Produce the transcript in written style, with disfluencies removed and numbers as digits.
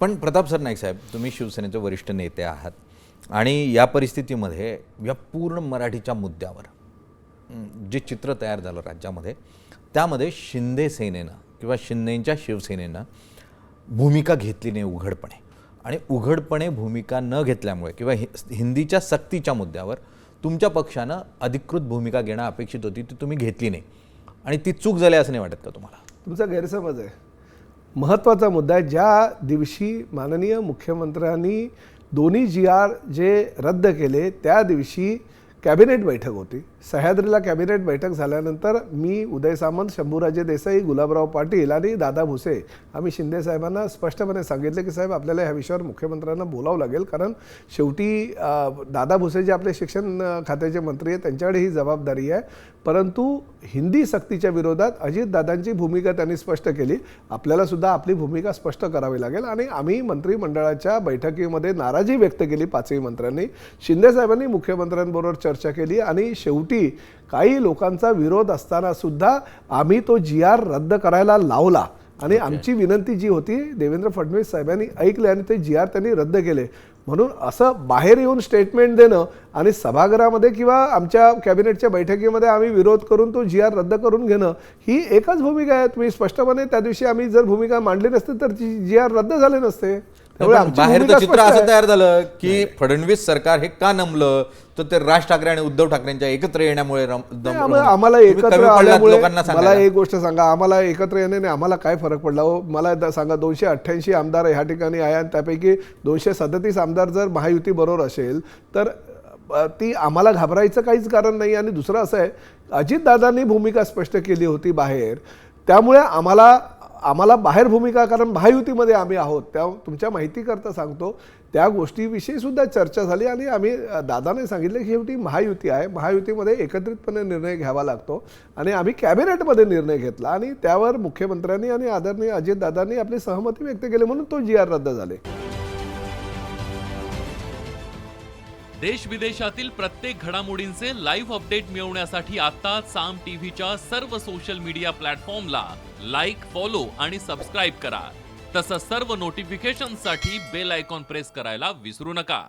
पण प्रताप सरनाईक साहेब, तुम्ही शिवसेनेचे वरिष्ठ नेते आहात आणि या परिस्थितीमध्ये या पूर्ण मराठीच्या मुद्द्यावर जे चित्र तयार झालं राज्यामध्ये, त्यामध्ये शिंदे सेनेनं किंवा शिंदेंच्या शिवसेनेनं भूमिका घेतली नाही उघडपणे, आणि उघडपणे भूमिका न घेतल्यामुळे किंवा हिंदीच्या सक्तीच्या मुद्द्यावर तुमच्या पक्षानं अधिकृत भूमिका घेणं अपेक्षित होती, ती तुम्ही घेतली नाही आणि ती चूक झाली असं नाही वाटत का तुम्हाला? तुमचा गैरसमज आहे. महत्त्वाचा मुद्दा आहे. ज्या दिवशी माननीय मुख्यमंत्र्यांनी दोन्ही GR जे रद्द केले त्या दिवशी कॅबिनेट बैठक होती. सह्याद्रीला कॅबिनेट बैठक झाल्यानंतर मी, उदय सामंत, शंभूराजे देसाई, गुलाबराव पाटील आणि दादा भुसे आम्ही शिंदे साहेबांना स्पष्टपणे सांगितले की साहेब आपल्याला ह्या विषयावर मुख्यमंत्र्यांना बोलावं लागेल, कारण शेवटी दादा भुसे जे आपले शिक्षण खात्याचे मंत्री आहेत त्यांच्याकडे ही जबाबदारी आहे. परंतु हिंदी सक्तीच्या विरोधात अजितदादांची भूमिका त्यांनी स्पष्ट केली. आपल्याला सुद्धा आपली भूमिका स्पष्ट करावी लागेल आणि आम्ही मंत्रिमंडळाच्या बैठकीमध्ये नाराजी व्यक्त केली पाचही मंत्र्यांनी. शिंदे साहेबांनी मुख्यमंत्र्यांबरोबर चर्चा केली आणि शेवटी काही लोकांचा विरोध असताना सुद्धा आम्ही तो GR रद्द करायला लावला आणि आमची विनंती जी होती देवेंद्र फडणवीस साहेबांनी ऐकले आणि ते GR त्यांनी रद्द केले. म्हणून असं बाहेर येऊन स्टेटमेंट देणं आणि सभागृहामध्ये किंवा आमच्या कॅबिनेटच्या बैठकीमध्ये आम्ही विरोध करून तो GR रद्द करून घेणं ही एकच भूमिका आहे. तुम्ही स्पष्टपणे त्या दिवशी आम्ही जर भूमिका मांडली नसती तर GR रद्द झाले नसते. बाहेरचं चित्र असं तयार झालं की फडणवीस सरकार हे का नमलं, तर ते राज ठाकरे आणि उद्धव ठाकरेंच्या एकत्र येण्यामुळे. आम्हाला एकत्र आल्यामुळे मला एक गोष्ट सांगा, आम्हाला एकत्र येण्याने आम्हाला काय फरक पडला हो? मला सांगा, 288 आमदार ह्या ठिकाणी आहे आणि त्यापैकी 237 आमदार जर महायुती बरोबर असेल तर ती आम्हाला घाबरायचं काहीच कारण नाही. आणि दुसरं असं आहे, अजितदादांनी भूमिका स्पष्ट केली होती बाहेर, त्यामुळे आम्हाला बाहेर भूमिका, कारण महायुतीमध्ये आम्ही आहोत, त्या तुमच्या माहितीकरता सांगतो, त्या गोष्टीविषयी सुद्धा चर्चा झाली आणि आम्ही दादाने सांगितलं की शेवटी महायुती आहे, महायुतीमध्ये एकत्रितपणे निर्णय घ्यावा लागतो आणि आम्ही कॅबिनेटमध्ये निर्णय घेतला आणि त्यावर मुख्यमंत्र्यांनी आणि आदरणीय अजितदादांनी आपली सहमती व्यक्त केली, म्हणून तो GR रद्द झाले. देश विदेशातील प्रत्येक घडामोडींचे लाईव्ह अपडेट मिळवण्यासाठी आता साम टीव्हीच्या सर्व सोशल मीडिया प्लॅटफॉर्मला लाईक, फॉलो आणि सबस्क्राईब करा. तसंच सर्व नोटिफिकेशनसाठी बेल आयकॉन प्रेस करायला विसरू नका.